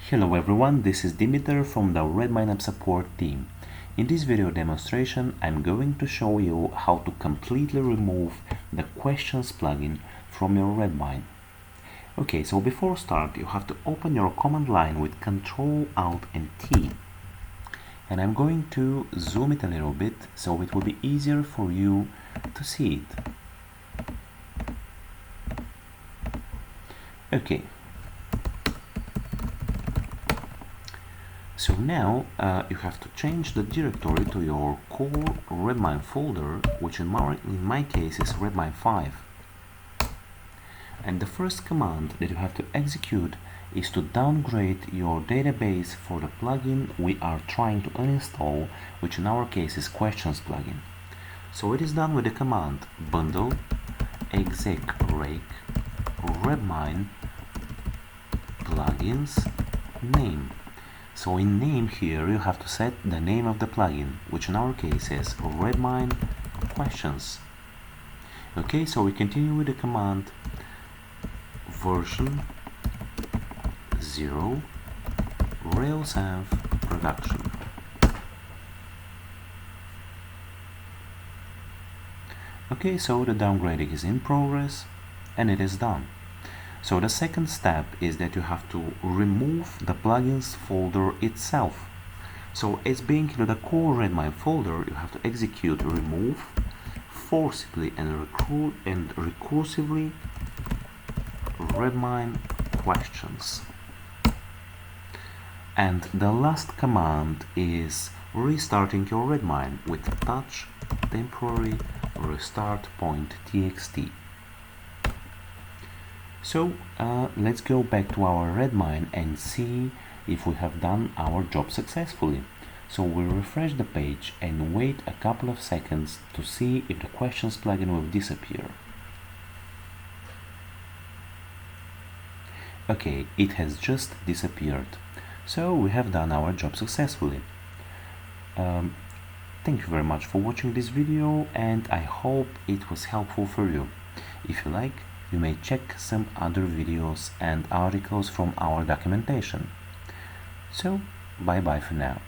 Hello everyone, this is Dimitar from the RedmineUP support team. In this video demonstration, I'm going to show you how to completely remove the Questions plugin from your Redmine. Okay, so before start, you have to open your command line with Ctrl, Alt and T. And I'm going to zoom it a little bit so it will be easier for you to see it. Okay. So now you have to change the directory to your core Redmine folder, which in my case is Redmine 5. And the first command that you have to execute is to downgrade your database for the plugin we are trying to uninstall, which in our case is Questions plugin. So it is done with the command bundle exec rake Redmine plugins name. So in name here you have to set the name of the plugin, which in our case is RemineUP Questions. Okay, so we continue with the command version 0 RailsAnv production. Okay, so the downgrading is in progress and it is done. So the second step is that you have to remove the plugins folder itself. So as being in the core Redmine folder, you have to execute remove forcibly and recursively Redmine Questions. And the last command is restarting your Redmine with touch temporary restart point.txt. So let's go back to our Redmine and see if we have done our job successfully. So we'll refresh the page and wait a couple of seconds to see if the Questions plugin will disappear. Okay, it has just disappeared. So we have done our job successfully. Thank you very much for watching this video, and I hope it was helpful for you. If you like, you may check some other videos and articles from our documentation. So, bye bye for now.